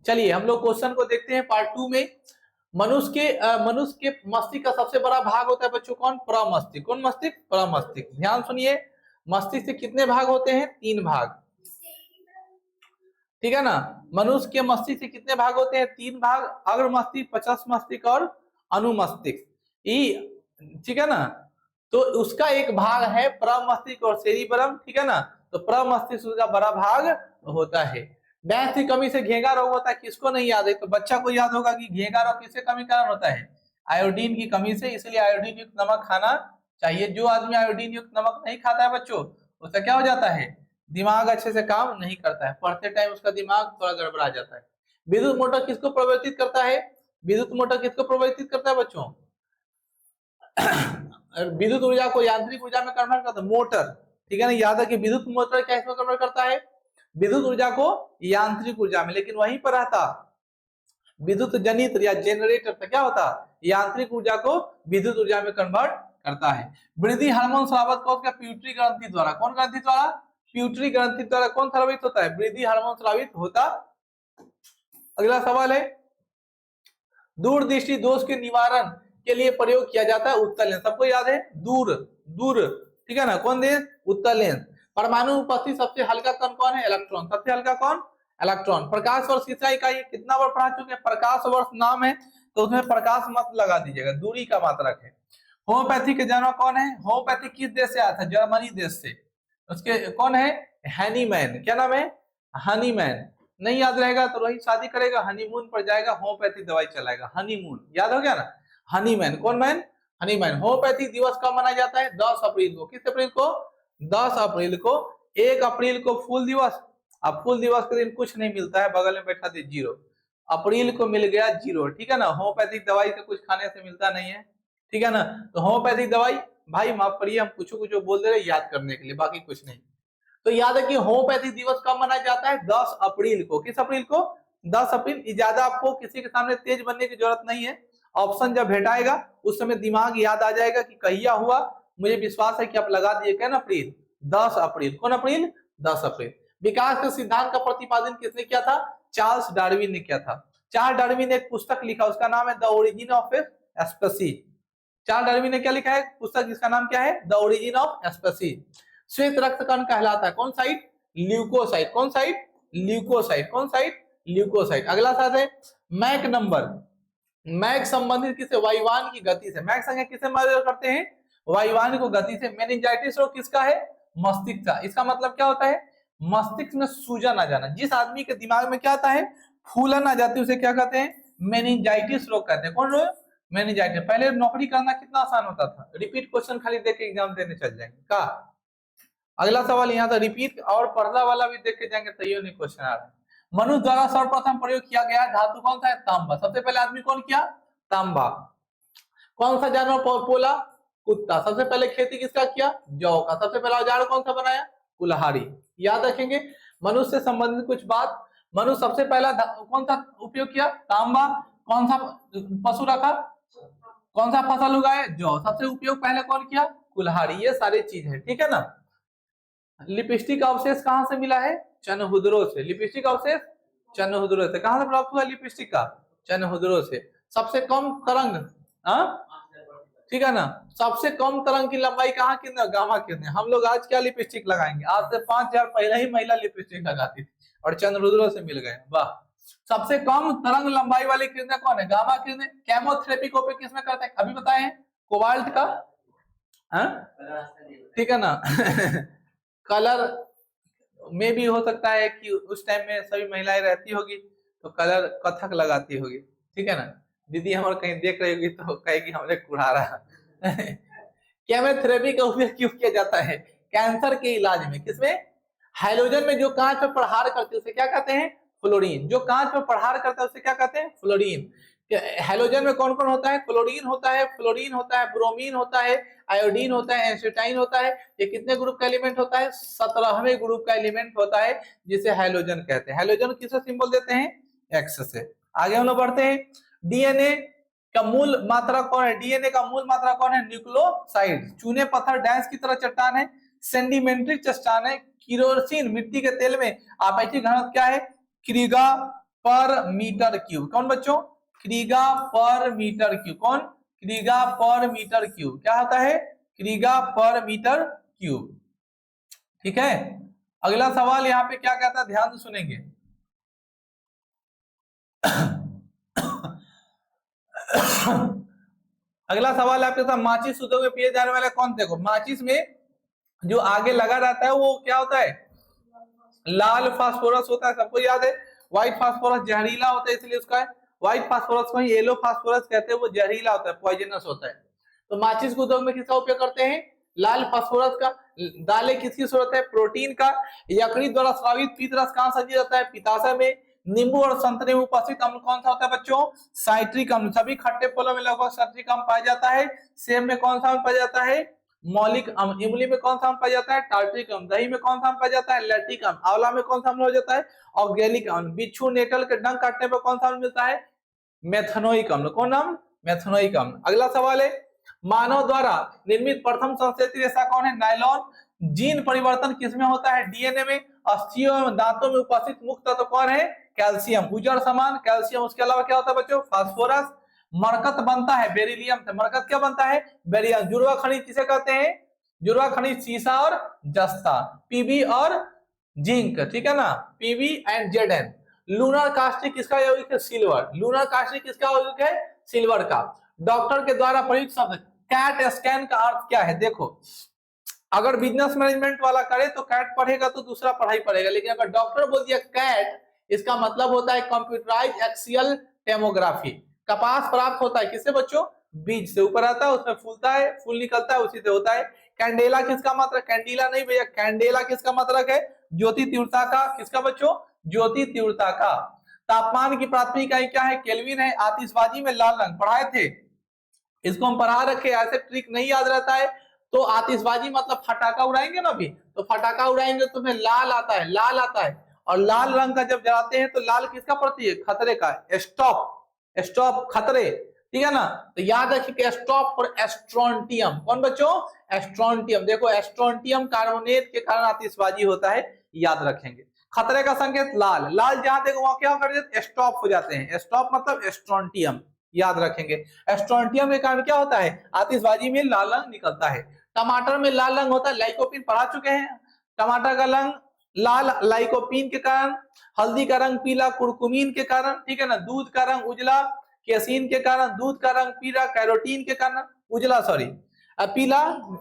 चलिए हम लोग क्वेश्चन को देखते हैं पार्ट 2 में। मनुष्य के मस्तिष्क का सबसे बड़ा भाग होता है बच्चों कौन? प्रमस्तिष्क। कौन मस्तिष्क? प्रमस्तिष्क। ध्यान सुनिए, मस्तिष्क से कितने भाग होते हैं? 3 भाग। ठीक है ना। मनुष्य के मस्तिष्क से कितने भाग होते हैं? 3 भाग। अग्र मस्तिष्क, पश्च मस्तिष्क और अनुमस्तिष्क। ठीक है ना। तो उसका एक भाग है प्रमस्तिष्क और सेरिबरम। ठीक है ना। तो प्रमस्तिष्क का बड़ा भाग होता है। गैस की कमी से घेंगा रोग होता है, किसको नहीं याद है? तो बच्चा को याद होगा कि घेंगा रोग किससे कमी कारण होता है? आयोडीन की कमी से। इसलिए आयोडीन युक्त नमक खाना चाहिए। जो आदमी आयोडीन युक्त नमक नहीं खाता है बच्चों, उसका क्या हो जाता है? दिमाग अच्छे से काम नहीं करता है, पढ़ते टाइम उसका दिमाग थोड़ा गड़बड़ा जाता है। विद्युत मोटर किसको प्रवर्तित करता है? विद्युत मोटर किसको प्रवर्तित करता है बच्चों? विद्युत ऊर्जा को यांत्रिक ऊर्जा में कन्वर्ट करता है मोटर। ठीक है ना। याद है कि विद्युत मोटर क्या इसमें कन्वर्ट करता है? विद्युत ऊर्जा को यांत्रिक ऊर्जा में। लेकिन वहीं पर रहता विद्युत जनित या जनरेटर तो क्या होता? यांत्रिक ऊर्जा को विद्युत ऊर्जा में कन्वर्ट करता है। वृद्धि हार्मोन स्रावित कौन? प्यूटरी ग्रंथि द्वारा। कौन ग्रंथि द्वारा? प्यूटरी ग्रंथि द्वारा कौन स्रावित होता है? वृद्धि हार्मोन स्रावित होता। अगला सवाल है, दूरदृष्टि दोष के निवारण के लिए प्रयोग किया जाता है उत्तल लेंस। सबको याद है? दूर दूर। ठीक है ना। कौन लेंस? उत्तल लेंस। परमाणु उपस्थित सबसे हल्का कण कौन है? इलेक्ट्रॉन। सबसे हल्का कौन? इलेक्ट्रॉन। प्रकाश वर्ष किसका इकाई? कितना बार पढ़ा चुके हैं? प्रकाश वर्ष नाम है तो उसमें प्रकाश मत लगा दीजिएगा, दूरी का मात्रक है। होम्योपैथी के जानवर कौन है? होम्योपैथी किस देश से आया था? जर्मनी देश से। उसके कौन है? हनीमैन। क्या नाम है? हनीमैन। नहीं याद रहेगा तो वही शादी करेगा, हनीमून पर जाएगा, होम्योपैथिक दवाई चलाएगा। हनीमून याद हो गया ना। हनीमैन। कौन मैन? हनीमैन। होम्योपैथिक दिवस कब मनाया जाता है? 10 अप्रैल को। किस अप्रैल को? 10 अप्रैल को। 1 अप्रैल को फूल दिवस। अब फूल दिवस के दिन कुछ नहीं मिलता है, बगल में बैठा दे 0। अप्रैल को मिल गया 0। ठीक है ना। होम्योपैथिक दवाई से कुछ खाने से मिलता नहीं है। ठीक है ना। तो होम्योपैथिक दवाई, भाई माफ करिए हम कुछ बोल दे रहे याद करने के लिए, बाकी कुछ नहीं। तो याद है कि होम्योपैथिक दिवस कब मनाया जाता है? 10 अप्रैल को। किस अप्रैल को? 10 अप्रैल। ज्यादा आपको किसी के सामने तेज बनने की जरूरत नहीं है। ऑप्शन जब भेटाएगा उस समय दिमाग याद आ जाएगा कि कहिया हुआ। मुझे विश्वास है कि आप लगा दिए। क्या अप्रैल? 10 अप्रैल। कौन अप्रैल? 10 अप्रैल। विकास के सिद्धांत का प्रतिपादन किसने किया था? चार्ल्स डार्विन ने किया था। चार्ल्स डार्विन ने एक पुस्तक लिखा, उसका नाम है the origin of species. Charles Darwin ने क्या लिखा है पुस्तक, जिसका नाम क्या है? The origin of species. श्वेत रक्त कण कहलाता है कौन साइट? ल्यूकोसाइट। कौन साइट? ल्यूकोसाइट। कौन साइट? ल्यूकोसाइट। अगला साथ है मैक नंबर। मैक संबंधित किसे? वायुवान की गति से। मैक संख्या किसे मेजर करते हैं? वायुवान को गति से। मेनिंजाइटिस रोग किसका है? मस्तिष्क का। इसका मतलब क्या होता है? मस्तिष्क में सूजन आ जाना। जिस आदमी के दिमाग में क्या आता है? फूलन आ जाती है, उसे क्या कहते हैं? मेनिंजाइटिस रोग कहते हैं। कौन रोग? मेनिंजाइटिस। पहले नौकरी करना कितना आसान होता था, रिपीट क्वेश्चन खाली देख के एग्जाम देने चल जाएंगे का। अगला सवाल यहाँ था रिपीट और पढ़ना वाला भी देख के जाएंगे तो ये नहीं क्वेश्चन आ रहा है। मनुष्य द्वारा सर्वप्रथम प्रयोग किया गया धातु कौन सा है? तांबा। सबसे पहले आदमी कौन किया? तांबा। कौन सा जानवर पोला? कुत्ता। सबसे पहले खेती किसका किया? जौ का। सबसे पहला औजार कौन सा बनाया? कुल्हाड़ी। याद रखेंगे। मनुष्य से संबंधित कुछ बात। मनुष्य सबसे पहला कौन सा उपयोग किया? तांबा। कौन सा पशु रखा? कौन सा फसल उगाए? जौ। सबसे उपयोग पहले कौन किया? कुल्हाड़ी। ये सारी चीज है। ठीक है ना। लिपस्टिक का अवशेष कहां से मिला है? चनहुदरो से। लिपस्टिक का अवशेष चनहुदरो से। कहां से प्राप्त हुआ लिपस्टिक का? चनहुदरो से। सबसे कम तरंग, ठीक है ना, सबसे कम तरंग की लंबाई कहाँ की? गामा किरण। हम लोग आज क्या लिपस्टिक लगाएंगे? आज से 5000 पहले ही महिला लिपस्टिक लगाती थी और चंद्ररुद्र से मिल गए। वाह। सबसे कम तरंग लंबाई वाली किरणें कौन है? गामा किरणें। केमोथेरेपी को उपयोग किसमें करते हैं? अभी बताए हैं कोबाल्ट का। ठीक है ना। कलर में भी हो सकता है कि उस टाइम में सभी महिलाएं रहती होगी तो कलर कथक लगाती होगी। ठीक है ना। दीदी हमारे कहीं देख रही होगी तो कहेगी हमने कुढ़ा रहा। केमोथेरेपी का उपयोग क्यों किया जाता है? कैंसर के इलाज में। किसमें? हाइड्रोजन में जो कांच पर प्रहार करते हैं उसे क्या कहते हैं? फ्लोरीन। जो कांच पर प्रहार करता है उसे क्या कहते हैं? फ्लोरीन। हेलोजन में कौन कौन होता है? क्लोरीन होता है, फ्लोरीन होता है, ब्रोमीन होता है, आयोडीन होता है, एसिटाइन होता है। ये कितने ग्रुप का एलिमेंट होता है? 17वें ग्रुप का एलिमेंट होता है जिसे हेलोजन कहते हैं। हेलोजन किसे सिंबल देते हैं? एक्स से। आगे हम लोग बढ़ते हैं। डीएनए का मूल मात्रा कौन है? डीएनए का मूल मात्रा कौन है? न्यूक्लियोसाइड। चूने पत्थर डांस की तरह चट्टान है, सेंडिमेंट्री चट्टान है, किरोसिन मिट्टी के तेल में आपैतिक घनत्व क्या है? क्रीगा पर मीटर क्यूब। कौन बच्चों? क्रीगा पर मीटर क्यूब। कौन? क्रीगा पर मीटर क्यूब। क्या होता है? क्रीगा पर मीटर क्यूब। ठीक है, अगला सवाल यहाँ पे क्या कहता है, ध्यान से सुनेंगे। अगला सवाल आपके साथ, माचिस उद्योग में पिए जाने वाले कौन? देखो माचिस में जो आगे लगा रहता है वो क्या होता है? लाल फास्फोरस होता है, सबको याद है। व्हाइट फास्फोरस जहरीला होता है, इसलिए उसका व्हाइट फास्फोरस को येलो फास्फोरस कहते हैं, वो जहरीला होता है, पॉइजनस होता है। तो माचिस के उद्योग में किसका उपयोग करते हैं? लाल फास्फोरस का। दालें किसकी जरूरत है? प्रोटीन का। यकृत द्वारा स्रावित पीत रस कहाँ सजी रहता है? पित्ताशय में। नींबू और संतरे में उपस्थित अम्ल कौन सा होता है बच्चों? साइट्रिक अम्ल। सभी खट्टे फलों में लगभग साइट्रिक अम्ल पाया जाता है। सेब में कौन सा अम्ल पाया जाता है? मौलिक अम्ल। इमली में कौन सा अम्ल पाया जाता है? टार्ट्रिक अम्ल। दही में कौन सा अम्ल पाया जाता है? लैक्टिक अम्ल। आंवला में कौन सा अम्ल हो जाता है? ऑर्गेनिक अम्ल। बिच्छू नेटल के डंक काटने पर कौन सा अम्ल मिलता है? मेथनोइक अम्ल। कौन नाम? मेथनोइक अम्ल। अगला सवाल है, मानव द्वारा निर्मित प्रथम संश्लेषित रेशा कौन है? नायलॉन। जीन परिवर्तन किसमें होता है? डीएनए में। अस्थियों एवं दांतों में उपस्थित मुख्य तत्व कौन है? कैल्शियम। उजड़ समान कैल्शियम। उसके अलावा क्या होता है बच्चों? फास्फोरस। मरकत बनता है बेरिलियम से। मरकत क्या बनता है? बेरिलियम। जुड़वा खनिज किसे कहते हैं? जुड़वा खनिज सीसा और जस्ता। पीबी और जिंक, ठीक है ना, PB and ZN. Lunar caustic किसका यौगिक है? सिल्वर। लूनर कास्टिक किसका यौगिक है? सिल्वर का। डॉक्टर के द्वारा प्रयुक्त शब्द कैट स्कैन का अर्थ क्या है? देखो, अगर बिजनेस मैनेजमेंट वाला करे तो कैट पढ़ेगा तो दूसरा पढ़ाई पढ़ेगा, लेकिन अगर डॉक्टर बोल दिया कैट, इसका मतलब होता है कंप्यूटराइज एक्सियल टेमोग्राफी। कपास प्राप्त होता है किससे बच्चों? बीज से। ऊपर आता है, उसमें फूलता है, फूल निकलता है, उसी से होता है। कैंडेला किसका मात्रक? कैंडीला नहीं भैया, कैंडेला किसका मात्रक है? ज्योति तीव्रता का। किसका बच्चों? ज्योति तीव्रता का। तापमान की प्राथमिक इकाई क्या है? केल्विन है। आतिशबाजी में लाल रंग पढ़ाए थे, इसको हम पढ़ा रखे, ऐसे ट्रिक नहीं याद रहता है। तो आतिशबाजी मतलब फटाका उड़ाएंगे ना अभी, तो फटाका उड़ाएंगे तो तुम्हें लाल आता है, लाल आता है। और लाल रंग का जब जलाते हैं तो लाल किसका प्रतीक है? खतरे का। स्टॉप, स्टॉप, खतरे, ठीक है ना। तो याद रखिए स्टॉप फॉर एस्ट्रोंटियम। कौन बच्चों? एस्ट्रोंटियम। देखो एस्ट्रोंटियम कार्बोनेट के कारण आतिशबाजी होता है, याद रखेंगे। खतरे का संकेत लाल। लाल जहां देखो वहां क्या कर देते? स्टॉप हो जाते हैं। स्टॉप मतलब एस्ट्रोंटियम, याद रखेंगे। एस्ट्रोंटियम के कारण क्या होता है? आतिशबाजी में लाल रंग निकलता है। टमाटर में लाल रंग होता है, लाइकोपिन पढ़ा चुके हैं। टमाटर का रंग लाल लाइकोपिन के कारण। हल्दी का रंग पीला कुरकुमीन के कारण, ठीक है ना। दूध का रंग उजला केसीन के कारण। दूध का रंग पीला कैरोटीन के कारण, उजला सॉरी पीला,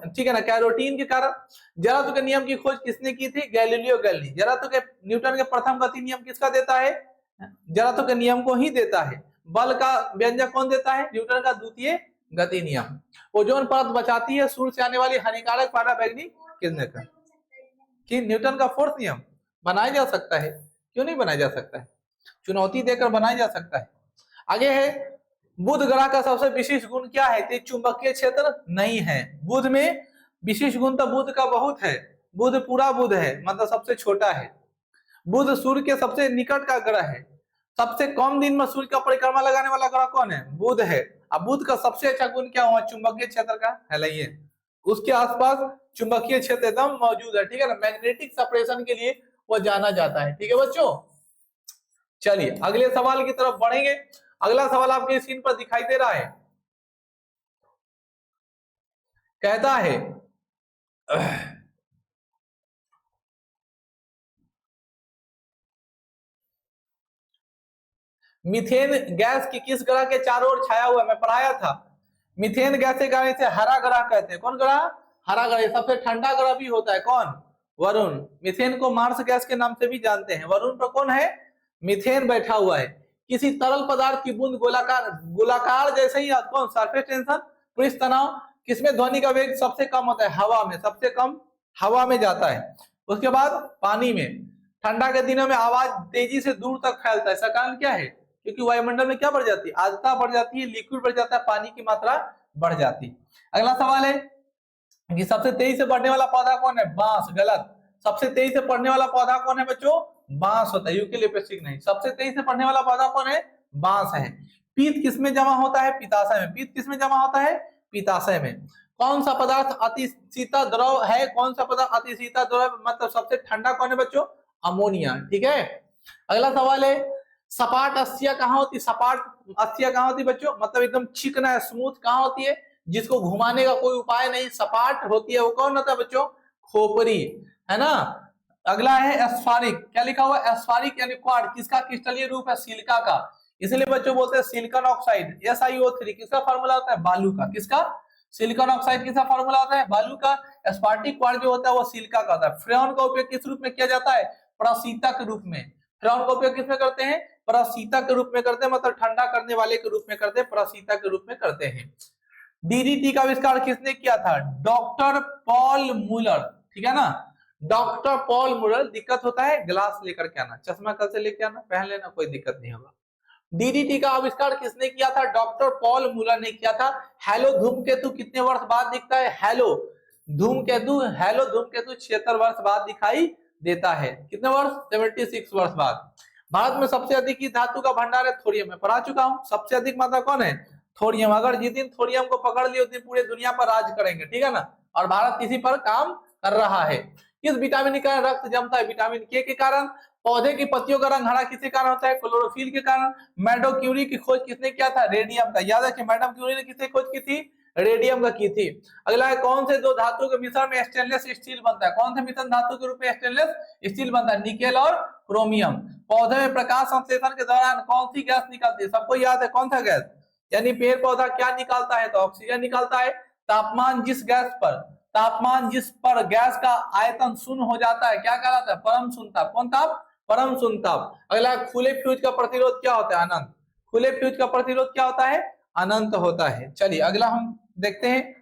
ठीक है ना, कैरोटीन के कारण। जरातु के नियम की खोज किसने की थी? Galileo Galilei. जरातु के न्यूटन के प्रथम गति नियम किसका देता है? जरातु के नियम को ही देता है। बल का व्यंजक कौन देता है? न्यूटन का द्वितीय गति नियम। ओजोन परत बचाती है सूर्य से आने वाली हानिकारक पराबैंगनी किरणों का। कि न्यूटन का फोर्थ नियम बनाया जा सकता है, क्यों नहीं बनाया जा सकता है? चुनौती देकर बनाया जा सकता है। आगे है, बुध ग्रह का सबसे विशेष गुण क्या है? तेज चुंबकीय क्षेत्र नहीं है। बुध में विशेष गुण तो बुध का बहुत है। बुध पूरा बुध है, मतलब सबसे छोटा है। बुध सूर्य के सबसे निकट का ग्रह है। सबसे कम दिन में सूर्य का परिक्रमा लगाने वाला ग्रह कौन है? बुध है। अब बुध का सबसे अच्छा गुण क्या हुआ? चुंबकीय क्षेत्र का है, उसके आसपास चुंबकीय क्षेत्र एकदम मौजूद है, ठीक है ना। मैग्नेटिक सेपरेशन के लिए वो जाना जाता है, ठीक है बच्चों। चलिए अगले सवाल की तरफ बढ़ेंगे। अगला सवाल आपके स्क्रीन पर दिखाई दे रहा है, कहता है मीथेन गैस की किस ग्रह के चारों ओर छाया हुआ? मैं पढ़ाया था। मीथेन गैस के कारण इसे हरा ग्रह कहते हैं। कौन ग्रह? हरा ग्रह। सबसे ठंडा ग्रह भी होता है कौन? वरुण। मीथेन को मार्स गैस के नाम से भी जानते हैं। वरुण पर कौन है? मीथेन बैठा हुआ है। किसी तरल पदार्थ की बूंद गोलाकार गोलाकार जैसे ही कौन? सरफेस टेंशन, पृष्ठ तनाव। किसमें ध्वनि का वेग सबसे कम होता है? हवा में। सबसे कम हवा में जाता है। उसके बाद पानी में। ठंडा के दिनों में आवाज तेजी से दूर तक फैलता है, इसका कारण क्या है? क्योंकि वायुमंडल में क्या बढ़ जाती है? आर्द्रता बढ़ जाती है, लिक्विड बढ़ जाता है, पानी की मात्रा बढ़ जाती है। अगला सवाल है कि सबसे तेजी से बढ़ने वाला पौधा कौन है? बांस। गलत। सबसे तेजी से बढ़ने वाला पौधा कौन है बच्चों? बांस होता है, यूकेलिप्टस नहीं। सबसे तेजी से बढ़ने वाला पौधा कौन है? बांस है। पीत किसमें जमा होता है? पित्ताशय में। पीत किसमें जमा होता है? पित्ताशय में। कौन सा पदार्थ अति शीतल द्रव है? कौन सा पदार्थ अति शीतल द्रव मतलब सबसे ठंडा कौन है बच्चों? अमोनिया, ठीक है। अगला सवाल है, सपाट अस्थियां कहाँ होती, सपाट अस्थियां कहाँ होती बच्चों, मतलब एकदम चिकना है, स्मूथ कहाँ होती है, जिसको घुमाने का कोई उपाय नहीं, सपाट होती है, वो कौन होता है बच्चों, खोपड़ी, है ना। अगला है एस्फारिक, क्या लिखा हुआ है, एस्फारिक यानी क्वार्ट, किसका क्रिस्टलीय रूप है, सिलिका का, इसलिए बच्चों बोलते हैं सिलिकॉन ऑक्साइड, SiO3 किसका फार्मूला होता है, बालू का, किसका, सिलिकॉन ऑक्साइड किसका फार्मूला होता है, बालू का। एस्पार्टिक क्वार्ट जो होता है वो सिलिका का होता है। फ्रेऑन का उपयोग किस रूप में किया जाता है, प्रशीतक के रूप में, फ्रेऑन का उपयोग किसमें करते हैं, प्रशीतक के रूप में करते हैं, मतलब ठंडा करने वाले के रूप में करते हैं, प्रशीतक के रूप में करते हैं। DDT का आविष्कार किसने किया था, डॉक्टर पॉल मूलर, ठीक है ना, डॉक्टर पॉल मूलर। दिक्कत होता है ग्लास लेकर के आना, चश्मा कल से लेके आना, पहन लेना, कोई दिक्कत नहीं होगा। DDT का आविष्कार किसने किया था, डॉक्टर पॉल मूलर ने किया था। हेलो धूमकेतु कितने वर्ष बाद दिखता है, हेलो धूमकेतु, हेलो धूमकेतु 76 वर्ष बाद दिखाई देता है, कितने वर्ष, 76 वर्ष बाद। भारत में सबसे अधिक धातु का भंडार है थोरियम में, पढ़ा चुका हूं, सबसे अधिक मात्रा कौन है, थोरियम। अगर जिस दिन थोरियम को पकड़ लिए उस दिन पूरे दुनिया पर राज करेंगे, ठीक है ना, और भारत इसी पर काम कर रहा है। किस विटामिन के कारण रक्त जमता है, विटामिन के कारण। पौधे की पत्तियों का रंग हरा किसके कारण होता है, क्लोरोफिल के कारण। मैडम क्यूरी की खोज किसने किया था, रेडियम का, याद है कि मैडम क्यूरी ने किसने खोज की थी, रेडियम का की थी। अगला है कौन से दो धातु के मिश्रण में स्टेनलेस स्टील बनता है, कौन से मिश्रण धातु के रूप में स्टेनलेस स्टील बनता है, निकेल और क्रोमियम। पौधे में प्रकाश संश्लेषण के दौरान कौन सी गैस निकलती है, सबको याद है कौन सा गैस, यानी पेड़ पौधा क्या निकालता है, तो ऑक्सीजन निकालता है। तापमान जिस गैस पर, तापमान जिस पर गैस का आयतन शून्य हो जाता है क्या कहलाता है, परम शून्य ताप, कौन ताप, परम शून्य ताप। अगला खुले फ्यूज का प्रतिरोध क्या होता है, अनंत, खुले फ्यूज का प्रतिरोध क्या होता है, अनंत होता है। चलिए अगला हम देखते हैं